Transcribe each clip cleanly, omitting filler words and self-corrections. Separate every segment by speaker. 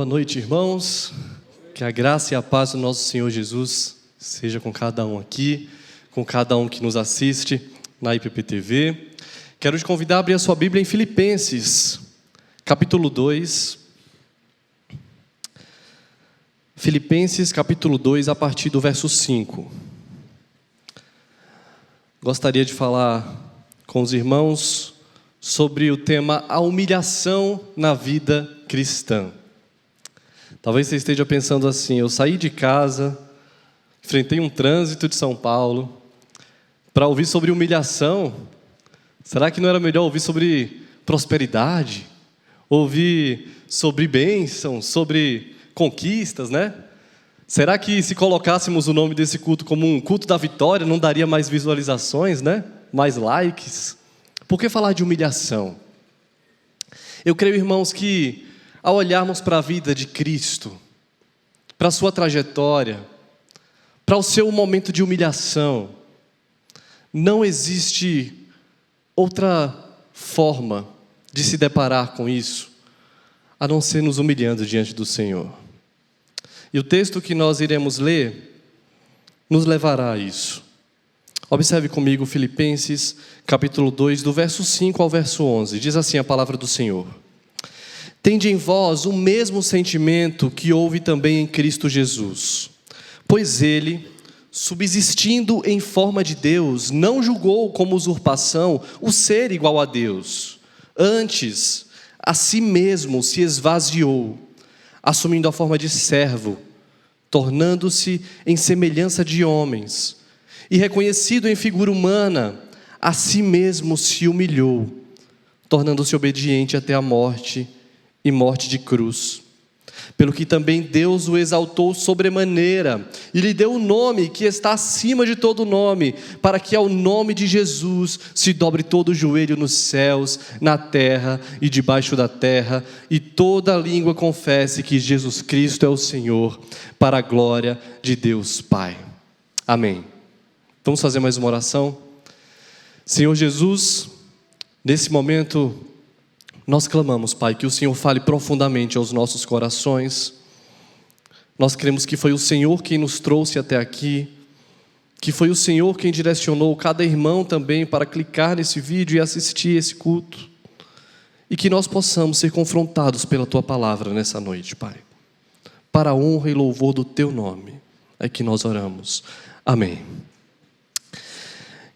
Speaker 1: Boa noite, irmãos. Que a graça e a paz do nosso Senhor Jesus seja com cada um aqui, com cada um que nos assiste na IPPTV. Quero te convidar a abrir a sua Bíblia em Filipenses, capítulo 2. Filipenses, capítulo 2, a partir do verso 5. Gostaria de falar com os irmãos sobre o tema a humilhação na vida cristã. Talvez você esteja pensando assim: eu saí de casa, enfrentei um trânsito de São Paulo para ouvir sobre humilhação. Será que não era melhor ouvir sobre prosperidade? Ouvir sobre bênçãos, sobre conquistas, né? Será que se colocássemos o nome desse culto como um culto da vitória, não daria mais visualizações, né? Mais likes? Por que falar de humilhação? Eu creio, irmãos, que ao olharmos para a vida de Cristo, para a sua trajetória, para o seu momento de humilhação, não existe outra forma de se deparar com isso, a não ser nos humilhando diante do Senhor. E o texto que nós iremos ler nos levará a isso. Observe comigo Filipenses, capítulo 2, do verso 5 ao verso 11. Diz assim a palavra do Senhor: Tende em vós o mesmo sentimento que houve também em Cristo Jesus, pois ele, subsistindo em forma de Deus, não julgou como usurpação o ser igual a Deus. Antes, a si mesmo se esvaziou, assumindo a forma de servo, tornando-se em semelhança de homens, e reconhecido em figura humana, a si mesmo se humilhou, tornando-se obediente até a morte e morte de cruz. Pelo que também Deus o exaltou sobremaneira, e lhe deu o nome que está acima de todo nome, para que ao nome de Jesus se dobre todo o joelho nos céus, na terra e debaixo da terra, e toda língua confesse que Jesus Cristo é o Senhor, para a glória de Deus Pai. Amém. Vamos fazer mais uma oração? Senhor Jesus, nesse momento nós clamamos, Pai, que o Senhor fale profundamente aos nossos corações. Nós cremos que foi o Senhor quem nos trouxe até aqui, que foi o Senhor quem direcionou cada irmão também para clicar nesse vídeo e assistir esse culto, e que nós possamos ser confrontados pela Tua palavra nessa noite, Pai. Para a honra e louvor do Teu nome é que nós oramos. Amém.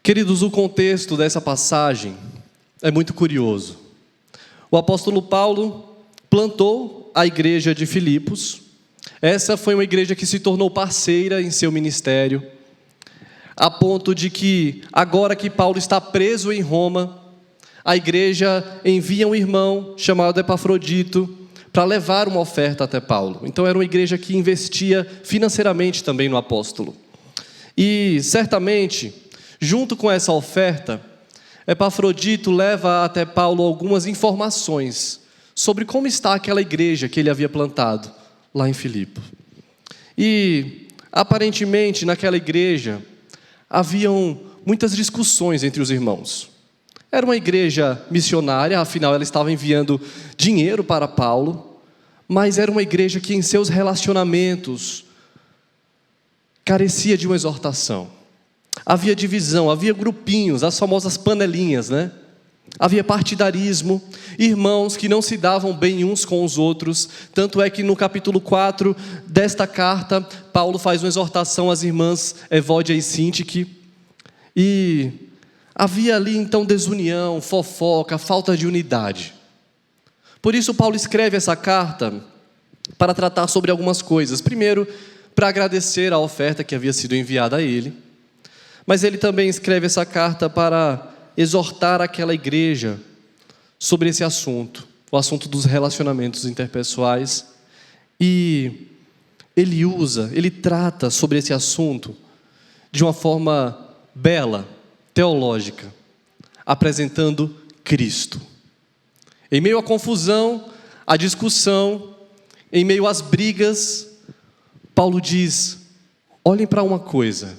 Speaker 1: Queridos, o contexto dessa passagem é muito curioso. O apóstolo Paulo plantou a igreja de Filipos. Essa foi uma igreja que se tornou parceira em seu ministério, a ponto de que, agora que Paulo está preso em Roma, a igreja envia um irmão chamado Epafrodito para levar uma oferta até Paulo. Então era uma igreja que investia financeiramente também no apóstolo. E certamente, junto com essa oferta, Epafrodito leva até Paulo algumas informações sobre como está aquela igreja que ele havia plantado lá em Filipe. E, aparentemente, naquela igreja, haviam muitas discussões entre os irmãos. Era uma igreja missionária, afinal ela estava enviando dinheiro para Paulo, mas era uma igreja que em seus relacionamentos carecia de uma exortação. Havia divisão, havia grupinhos, as famosas panelinhas, né? Havia partidarismo, irmãos que não se davam bem uns com os outros. Tanto é que no capítulo 4 desta carta, Paulo faz uma exortação às irmãs Evódia e Síntique. E havia ali então desunião, fofoca, falta de unidade. Por isso Paulo escreve essa carta para tratar sobre algumas coisas. Primeiro, para agradecer a oferta que havia sido enviada a ele. Mas ele também escreve essa carta para exortar aquela igreja sobre esse assunto, o assunto dos relacionamentos interpessoais. E ele trata sobre esse assunto de uma forma bela, teológica, apresentando Cristo. Em meio à confusão, à discussão, em meio às brigas, Paulo diz: olhem para uma coisa,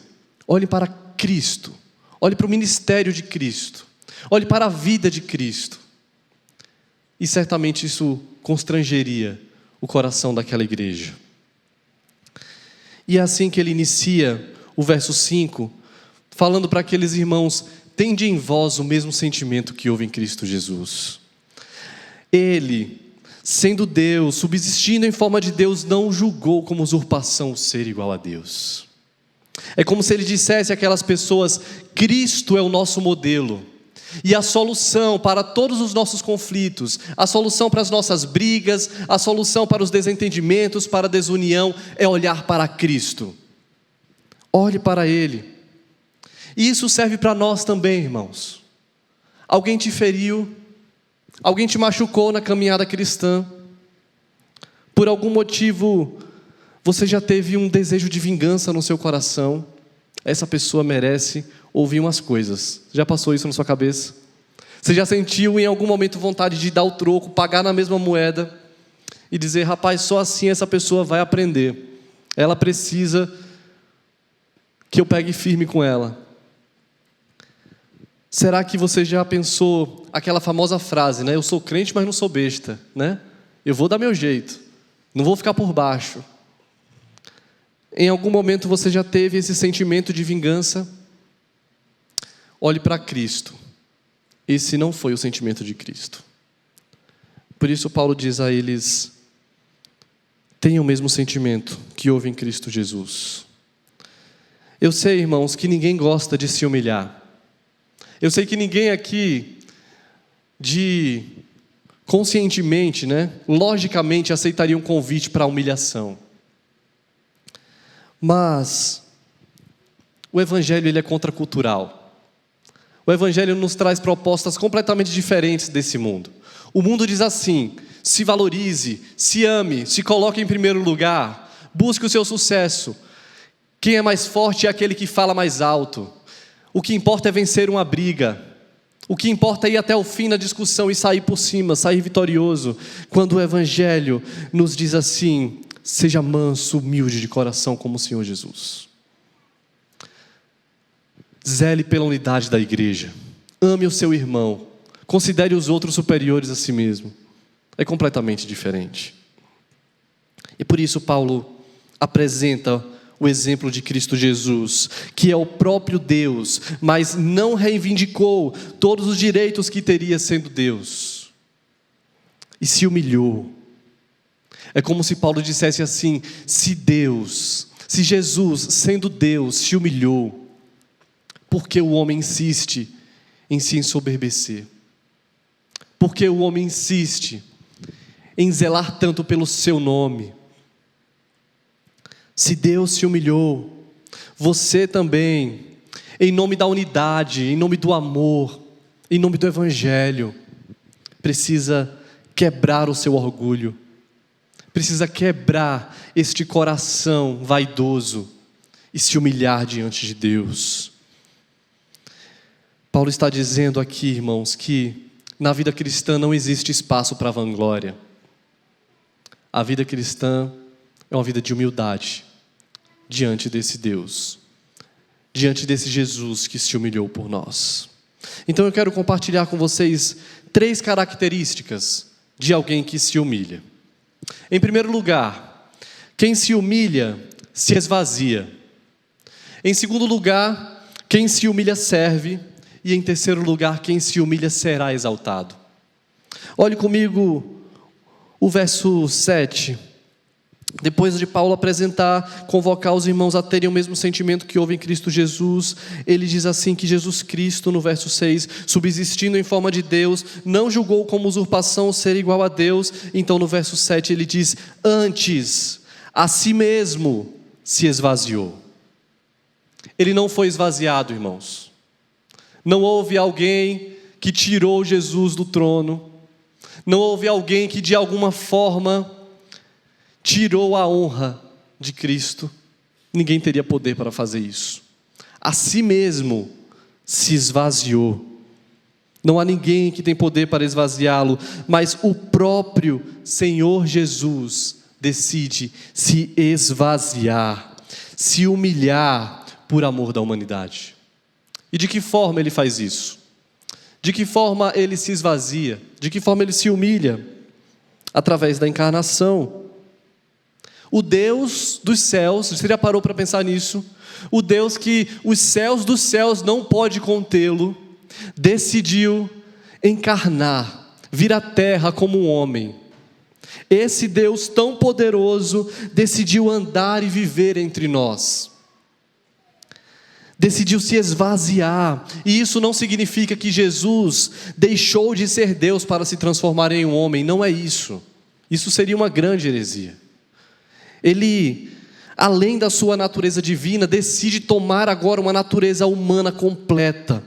Speaker 1: olhem para Cristo, olhe para o ministério de Cristo, olhe para a vida de Cristo. E certamente isso constrangeria o coração daquela igreja. E é assim que ele inicia o verso 5, falando para aqueles irmãos: tende em vós o mesmo sentimento que houve em Cristo Jesus. Ele, sendo Deus, subsistindo em forma de Deus, não julgou como usurpação o ser igual a Deus. É como se ele dissesse àquelas pessoas: Cristo é o nosso modelo. E a solução para todos os nossos conflitos, a solução para as nossas brigas, a solução para os desentendimentos, para a desunião, é olhar para Cristo. Olhe para Ele. E isso serve para nós também, irmãos. Alguém te feriu, alguém te machucou na caminhada cristã, por algum motivo você já teve um desejo de vingança no seu coração. Essa pessoa merece ouvir umas coisas. Já passou isso na sua cabeça? Você já sentiu em algum momento vontade de dar o troco, pagar na mesma moeda e dizer: rapaz, só assim essa pessoa vai aprender. Ela precisa que eu pegue firme com ela. Será que você já pensou aquela famosa frase, né? Eu sou crente, mas não sou besta, né? Eu vou dar meu jeito, não vou ficar por baixo. Em algum momento você já teve esse sentimento de vingança? Olhe para Cristo. Esse não foi o sentimento de Cristo. Por isso Paulo diz a eles: tenham o mesmo sentimento que houve em Cristo Jesus. Eu sei, irmãos, que ninguém gosta de se humilhar. Eu sei que ninguém aqui, conscientemente, né, logicamente, aceitaria um convite para a humilhação. Mas o Evangelho, ele é contracultural. O Evangelho nos traz propostas completamente diferentes desse mundo. O mundo diz assim: se valorize, se ame, se coloque em primeiro lugar, busque o seu sucesso. Quem é mais forte é aquele que fala mais alto. O que importa é vencer uma briga. O que importa é ir até o fim na discussão e sair por cima, sair vitorioso. Quando o Evangelho nos diz assim: seja manso, humilde de coração como o Senhor Jesus. Zele pela unidade da igreja. Ame o seu irmão. Considere os outros superiores a si mesmo. É completamente diferente. E por isso Paulo apresenta o exemplo de Cristo Jesus, que é o próprio Deus, mas não reivindicou todos os direitos que teria sendo Deus. E se humilhou. É como se Paulo dissesse assim: se Jesus, sendo Deus, se humilhou, por que o homem insiste em se ensoberbecer? Por que o homem insiste em zelar tanto pelo seu nome? Se Deus se humilhou, você também, em nome da unidade, em nome do amor, em nome do Evangelho, precisa quebrar o seu orgulho. Precisa quebrar este coração vaidoso e se humilhar diante de Deus. Paulo está dizendo aqui, irmãos, que na vida cristã não existe espaço para vanglória. A vida cristã é uma vida de humildade diante desse Deus, diante desse Jesus que se humilhou por nós. Então eu quero compartilhar com vocês 3 características de alguém que se humilha. Em primeiro lugar, quem se humilha se esvazia. Em segundo lugar, quem se humilha serve. E em terceiro lugar, quem se humilha será exaltado. Olhe comigo o verso 7. Depois de Paulo convocar os irmãos a terem o mesmo sentimento que houve em Cristo Jesus, ele diz assim que Jesus Cristo, no verso 6, subsistindo em forma de Deus, não julgou como usurpação ser igual a Deus. Então no verso 7 ele diz: antes, a si mesmo se esvaziou. Ele não foi esvaziado, irmãos. Não houve alguém que tirou Jesus do trono. Não houve alguém que de alguma forma tirou a honra de Cristo. Ninguém teria poder para fazer isso. A si mesmo se esvaziou. Não há ninguém que tem poder para esvaziá-lo, mas o próprio Senhor Jesus decide se esvaziar, se humilhar por amor da humanidade. E de que forma ele faz isso? De que forma ele se esvazia? De que forma ele se humilha? Através da encarnação. O Deus dos céus, você já parou para pensar nisso? O Deus que os céus dos céus não pode contê-lo, decidiu encarnar, vir à terra como um homem. Esse Deus tão poderoso decidiu andar e viver entre nós. Decidiu se esvaziar, e isso não significa que Jesus deixou de ser Deus para se transformar em um homem, não é isso. Isso seria uma grande heresia. Ele, além da sua natureza divina, decide tomar agora uma natureza humana completa.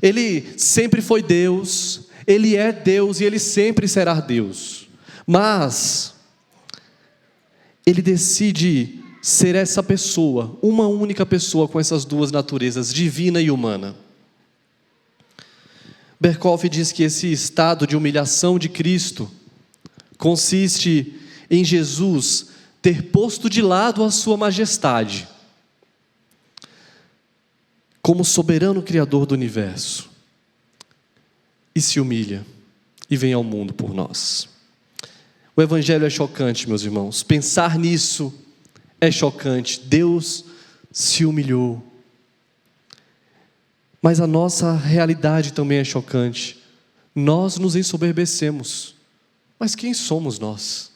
Speaker 1: Ele sempre foi Deus, Ele é Deus e Ele sempre será Deus. Mas Ele decide ser essa pessoa, uma única pessoa com essas duas naturezas, divina e humana. Berkhof diz que esse estado de humilhação de Cristo consiste em Jesus ter posto de lado a sua majestade, como soberano Criador do universo, e se humilha, e vem ao mundo por nós. O Evangelho é chocante, meus irmãos, pensar nisso é chocante. Deus se humilhou, mas a nossa realidade também é chocante. Nós nos ensoberbecemos, mas quem somos nós?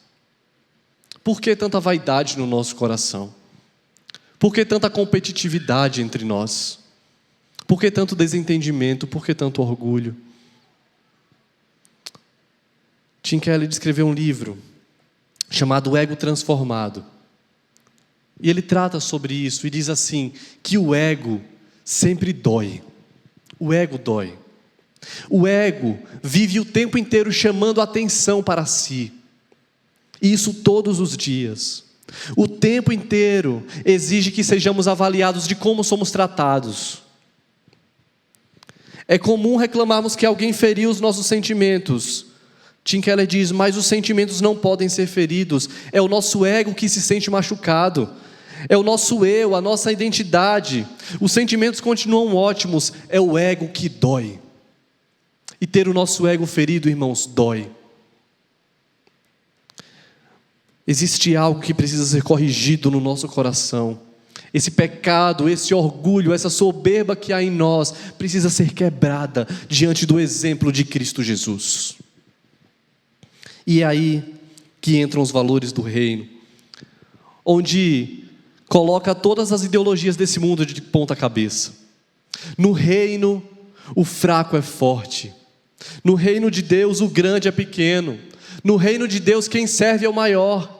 Speaker 1: Por que tanta vaidade no nosso coração? Por que tanta competitividade entre nós? Por que tanto desentendimento? Por que tanto orgulho? Tim Keller escreveu um livro chamado O Ego Transformado. E ele trata sobre isso e diz assim, que o ego sempre dói. O ego dói. O ego vive o tempo inteiro chamando a atenção para si. E isso todos os dias. O tempo inteiro exige que sejamos avaliados de como somos tratados. É comum reclamarmos que alguém feriu os nossos sentimentos. Tim Keller diz, mas os sentimentos não podem ser feridos. É o nosso ego que se sente machucado. É o nosso eu, a nossa identidade. Os sentimentos continuam ótimos, é o ego que dói. E ter o nosso ego ferido, irmãos, dói. Existe algo que precisa ser corrigido no nosso coração. Esse pecado, esse orgulho, essa soberba que há em nós, precisa ser quebrada diante do exemplo de Cristo Jesus. E é aí que entram os valores do reino, onde coloca todas as ideologias desse mundo de ponta cabeça. No reino, o fraco é forte. No reino de Deus, o grande é pequeno. No reino de Deus, quem serve é o maior.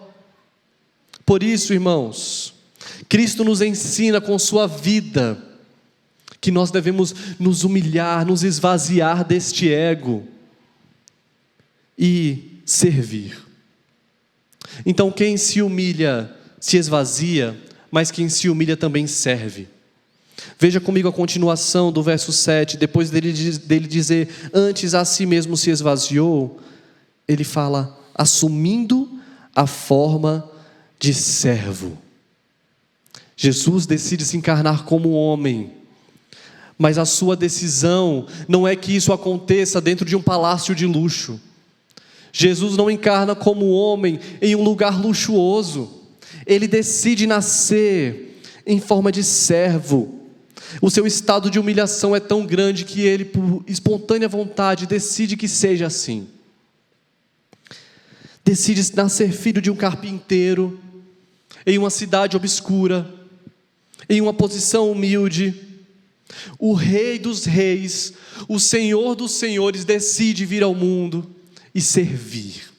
Speaker 1: Por isso, irmãos, Cristo nos ensina com sua vida que nós devemos nos humilhar, nos esvaziar deste ego e servir. Então, quem se humilha se esvazia, mas quem se humilha também serve. Veja comigo a continuação do verso 7, depois dele dizer, antes a si mesmo se esvaziou, ele fala, assumindo a forma de servo. Jesus decide se encarnar como homem, mas a sua decisão não é que isso aconteça dentro de um palácio de luxo. Jesus não encarna como homem em um lugar luxuoso. Ele decide nascer em forma de servo. O seu estado de humilhação é tão grande que ele, por espontânea vontade, decide que seja assim. Decide nascer filho de um carpinteiro, em uma cidade obscura, em uma posição humilde. O Rei dos Reis, o Senhor dos Senhores, decide vir ao mundo e servir.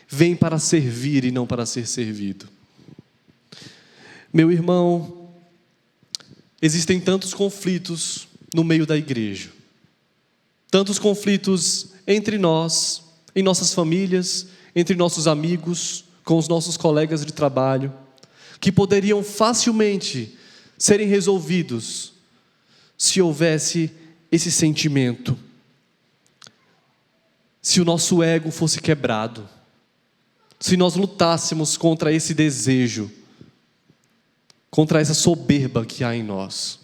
Speaker 1: Vem para servir e não para ser servido. Meu irmão, existem tantos conflitos no meio da igreja. Tantos conflitos entre nós, em nossas famílias, entre nossos amigos, com os nossos colegas de trabalho, que poderiam facilmente serem resolvidos se houvesse esse sentimento, se o nosso ego fosse quebrado, se nós lutássemos contra esse desejo, contra essa soberba que há em nós.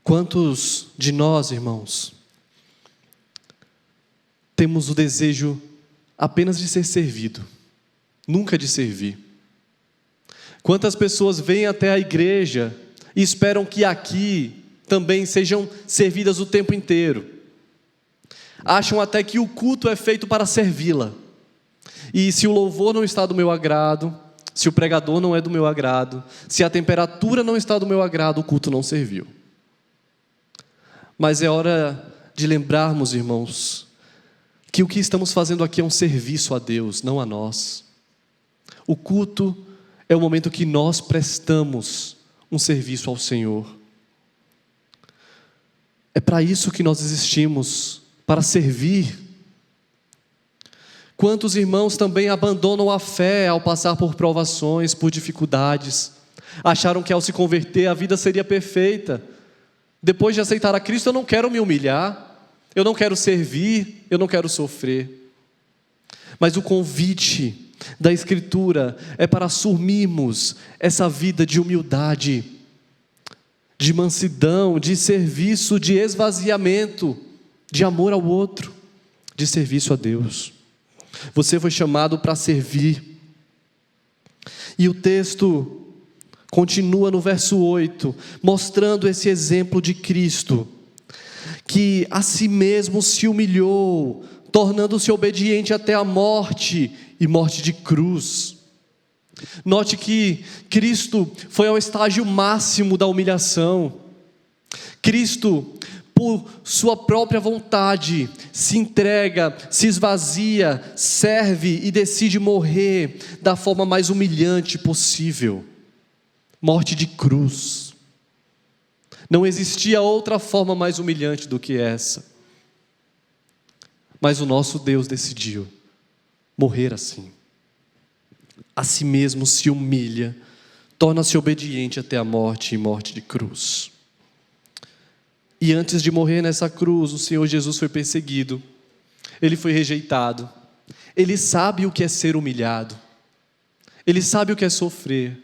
Speaker 1: Quantos de nós, irmãos, temos o desejo apenas de ser servido, nunca de servir. Quantas pessoas vêm até a igreja e esperam que aqui também sejam servidas o tempo inteiro. Acham até que o culto é feito para servi-la. E se o louvor não está do meu agrado, se o pregador não é do meu agrado, se a temperatura não está do meu agrado, o culto não serviu. Mas é hora de lembrarmos, irmãos, que o que estamos fazendo aqui é um serviço a Deus, não a nós. O culto é o momento que nós prestamos um serviço ao Senhor. É para isso que nós existimos, para servir. Quantos irmãos também abandonam a fé ao passar por provações, por dificuldades, acharam que ao se converter a vida seria perfeita. Depois de aceitar a Cristo, eu não quero me humilhar, eu não quero servir, eu não quero sofrer. Mas o convite da Escritura é para assumirmos essa vida de humildade, de mansidão, de serviço, de esvaziamento, de amor ao outro, de serviço a Deus. Você foi chamado para servir. E o texto continua no verso 8, mostrando esse exemplo de Cristo, que a si mesmo se humilhou, tornando-se obediente até a morte, e morte de cruz. Note que Cristo foi ao estágio máximo da humilhação. Cristo, por sua própria vontade, se entrega, se esvazia, serve e decide morrer da forma mais humilhante possível. Morte de cruz. Não existia outra forma mais humilhante do que essa. Mas o nosso Deus decidiu morrer assim. A si mesmo se humilha, torna-se obediente até a morte e morte de cruz. E antes de morrer nessa cruz, o Senhor Jesus foi perseguido, Ele foi rejeitado, Ele sabe o que é ser humilhado, Ele sabe o que é sofrer.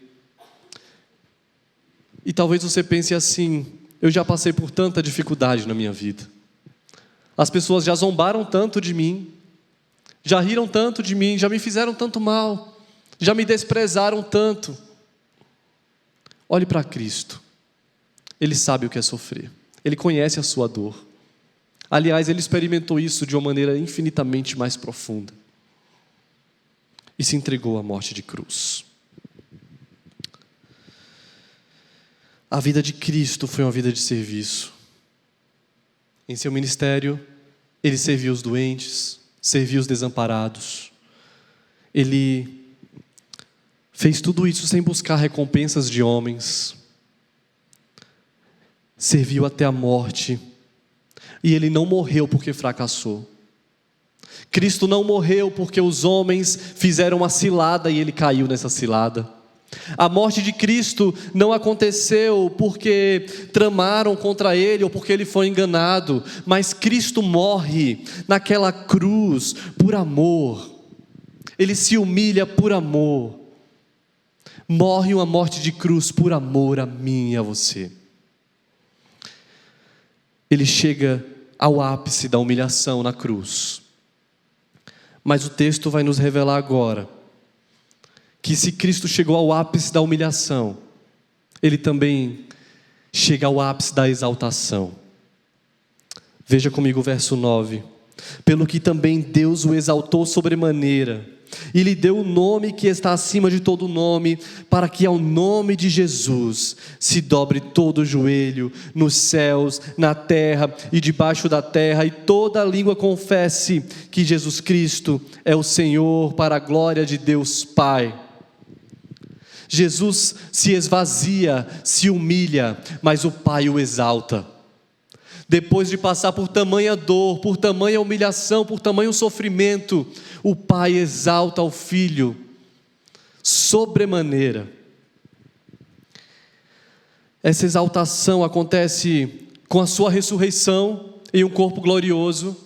Speaker 1: E talvez você pense assim: eu já passei por tanta dificuldade na minha vida, as pessoas já zombaram tanto de mim, já riram tanto de mim, já me fizeram tanto mal, já me desprezaram tanto. Olhe para Cristo, Ele sabe o que é sofrer, Ele conhece a sua dor. Aliás, Ele experimentou isso de uma maneira infinitamente mais profunda e se entregou à morte de cruz. A vida de Cristo foi uma vida de serviço. Em seu ministério, Ele serviu os doentes, serviu os desamparados. Ele fez tudo isso sem buscar recompensas de homens. Serviu até a morte. E Ele não morreu porque fracassou. Cristo não morreu porque os homens fizeram uma cilada e Ele caiu nessa cilada. A morte de Cristo não aconteceu porque tramaram contra Ele ou porque Ele foi enganado, mas Cristo morre naquela cruz por amor. Ele se humilha por amor. Morre uma morte de cruz por amor a mim e a você. Ele chega ao ápice da humilhação na cruz. Mas o texto vai nos revelar agora que se Cristo chegou ao ápice da humilhação, Ele também chega ao ápice da exaltação. Veja comigo o verso 9. Pelo que também Deus o exaltou sobremaneira, e lhe deu o nome que está acima de todo nome, para que ao nome de Jesus se dobre todo o joelho, nos céus, na terra e debaixo da terra, e toda língua confesse que Jesus Cristo é o Senhor, para a glória de Deus Pai. Jesus se esvazia, se humilha, mas o Pai o exalta. Depois de passar por tamanha dor, por tamanha humilhação, por tamanho sofrimento, o Pai exalta o Filho sobremaneira. Essa exaltação acontece com a sua ressurreição em um corpo glorioso.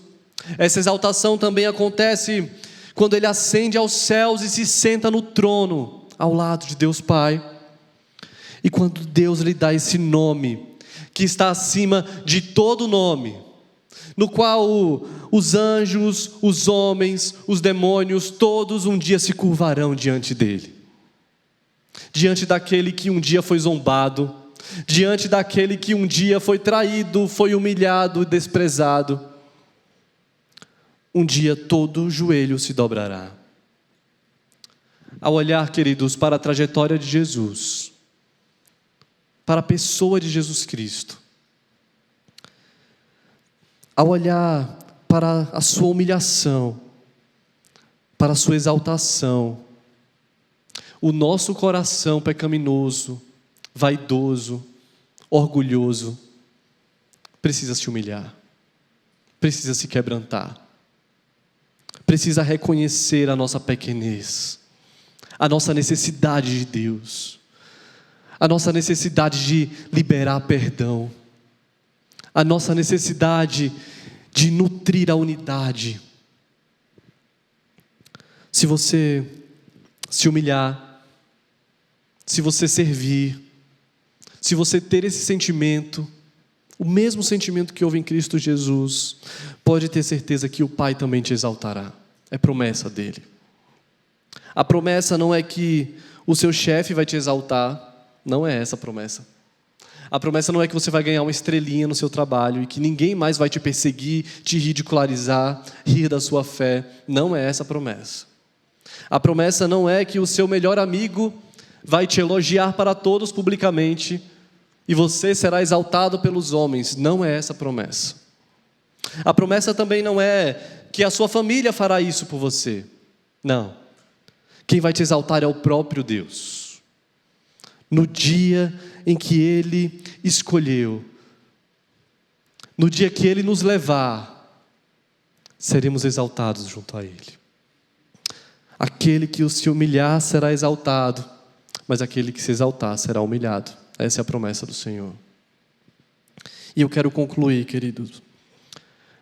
Speaker 1: Essa exaltação também acontece quando Ele ascende aos céus e se senta no trono ao lado de Deus Pai. E quando Deus lhe dá esse nome, que está acima de todo nome, no qual os anjos, os homens, os demônios, todos um dia se curvarão diante dele. Diante daquele que um dia foi zombado, diante daquele que um dia foi traído, foi humilhado e desprezado. Um dia todo joelho se dobrará. Ao olhar, queridos, para a trajetória de Jesus, para a pessoa de Jesus Cristo, ao olhar para a sua humilhação, para a sua exaltação, o nosso coração pecaminoso, vaidoso, orgulhoso, precisa se humilhar, precisa se quebrantar, precisa reconhecer a nossa pequenez, a nossa necessidade de Deus, a nossa necessidade de liberar perdão, a nossa necessidade de nutrir a unidade. Se você se humilhar, se você servir, se você ter esse sentimento, o mesmo sentimento que houve em Cristo Jesus, pode ter certeza que o Pai também te exaltará. É promessa dele. A promessa não é que o seu chefe vai te exaltar, não é essa a promessa. A promessa não é que você vai ganhar uma estrelinha no seu trabalho e que ninguém mais vai te perseguir, te ridicularizar, rir da sua fé. Não é essa a promessa. A promessa não é que o seu melhor amigo vai te elogiar para todos publicamente e você será exaltado pelos homens. Não é essa a promessa. A promessa também não é que a sua família fará isso por você. Não. Quem vai te exaltar é o próprio Deus. No dia em que Ele escolheu, no dia que Ele nos levar, seremos exaltados junto a Ele. Aquele que se humilhar será exaltado, mas aquele que se exaltar será humilhado. Essa é a promessa do Senhor. E eu quero concluir, queridos,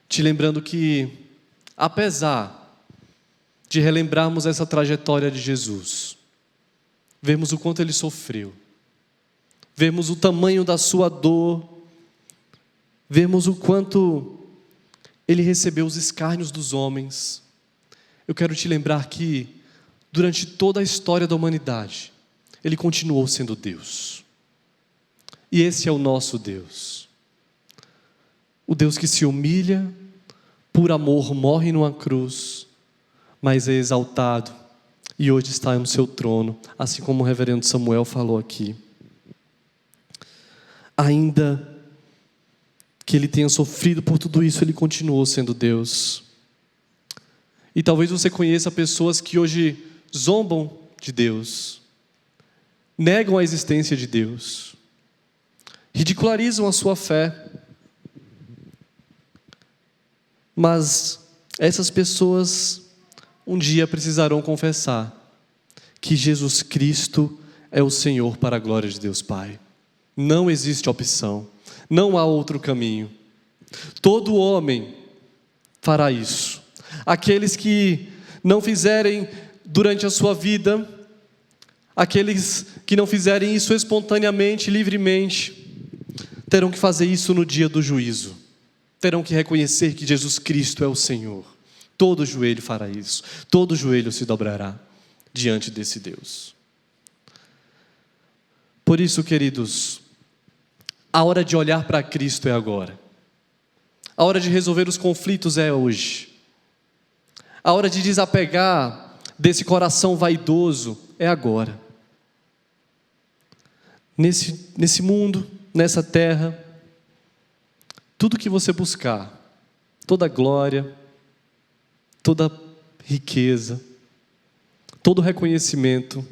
Speaker 1: te lembrando que, apesar de relembrarmos essa trajetória de Jesus, vemos o quanto Ele sofreu, vemos o tamanho da sua dor, vemos o quanto Ele recebeu os escárnios dos homens. Eu quero te lembrar que, durante toda a história da humanidade, Ele continuou sendo Deus. E esse é o nosso Deus. O Deus que se humilha, por amor morre numa cruz, mas é exaltado e hoje está no seu trono, assim como o reverendo Samuel falou aqui. Ainda que Ele tenha sofrido por tudo isso, Ele continuou sendo Deus. E talvez você conheça pessoas que hoje zombam de Deus, negam a existência de Deus, ridicularizam a sua fé. Mas essas pessoas um dia precisarão confessar que Jesus Cristo é o Senhor para a glória de Deus Pai. Não existe opção, não há outro caminho. Todo homem fará isso. Aqueles que não fizerem durante a sua vida, aqueles que não fizerem isso espontaneamente, livremente, terão que fazer isso no dia do juízo. Terão que reconhecer que Jesus Cristo é o Senhor. Todo joelho fará isso. Todo joelho se dobrará diante desse Deus. Por isso, queridos, a hora de olhar para Cristo é agora. A hora de resolver os conflitos é hoje. A hora de desapegar desse coração vaidoso é agora. Nesse mundo, nessa terra, tudo que você buscar, toda glória, toda riqueza, todo reconhecimento,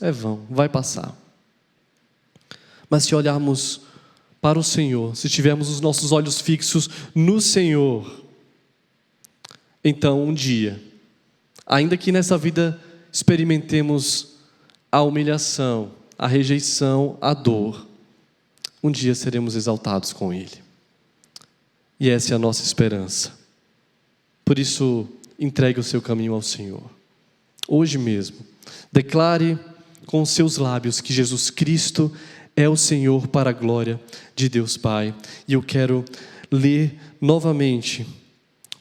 Speaker 1: é vão, vai passar. Mas se olharmos para o Senhor, se tivermos os nossos olhos fixos no Senhor, então um dia, ainda que nessa vida experimentemos a humilhação, a rejeição, a dor, um dia seremos exaltados com Ele. E essa é a nossa esperança. Por isso, entregue o seu caminho ao Senhor. Hoje mesmo, declare com os seus lábios que Jesus Cristo é o Senhor para a glória de Deus Pai. E eu quero ler novamente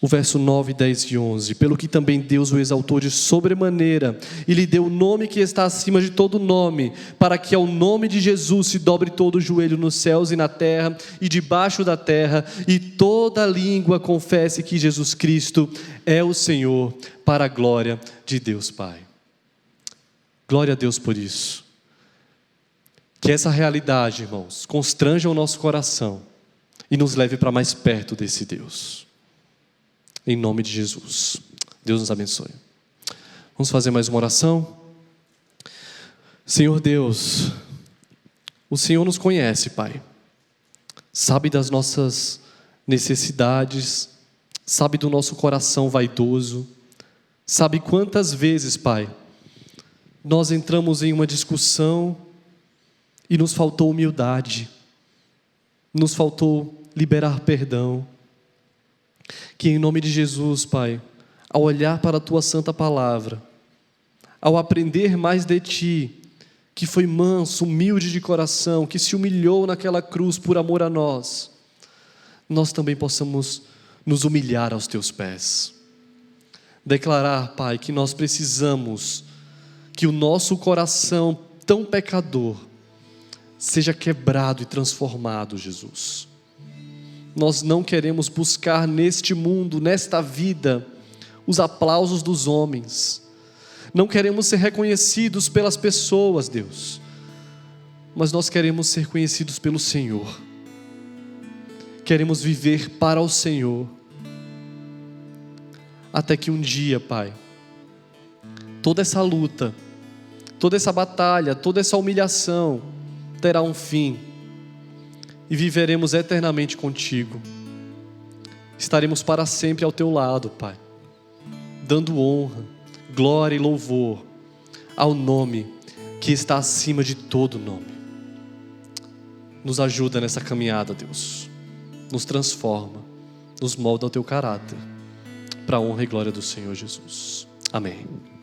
Speaker 1: o verso 9, 10 e 11. Pelo que também Deus o exaltou de sobremaneira e lhe deu o nome que está acima de todo nome, para que ao nome de Jesus se dobre todo o joelho nos céus e na terra e debaixo da terra, e toda língua confesse que Jesus Cristo é o Senhor, para a glória de Deus Pai. Glória a Deus por isso. Que essa realidade, irmãos, constranja o nosso coração e nos leve para mais perto desse Deus. Em nome de Jesus. Deus nos abençoe. Vamos fazer mais uma oração? Senhor Deus, o Senhor nos conhece, Pai. Sabe das nossas necessidades, sabe do nosso coração vaidoso, sabe quantas vezes, Pai, nós entramos em uma discussão e nos faltou humildade, nos faltou liberar perdão. Que em nome de Jesus, Pai, ao olhar para a Tua santa palavra, ao aprender mais de Ti, que foi manso, humilde de coração, que se humilhou naquela cruz por amor a nós, nós também possamos nos humilhar aos Teus pés. Declarar, Pai, que nós precisamos que o nosso coração tão pecador seja quebrado e transformado, Jesus. Nós não queremos buscar neste mundo, nesta vida, os aplausos dos homens. Não queremos ser reconhecidos pelas pessoas, Deus. Mas nós queremos ser conhecidos pelo Senhor. Queremos viver para o Senhor. Até que um dia, Pai, toda essa luta, toda essa batalha, toda essa humilhação terá um fim. E viveremos eternamente contigo. Estaremos para sempre ao teu lado, Pai, dando honra, glória e louvor ao nome que está acima de todo nome. Nos ajuda nessa caminhada, Deus. Nos transforma, nos molda ao teu caráter, para a honra e glória do Senhor Jesus. Amém.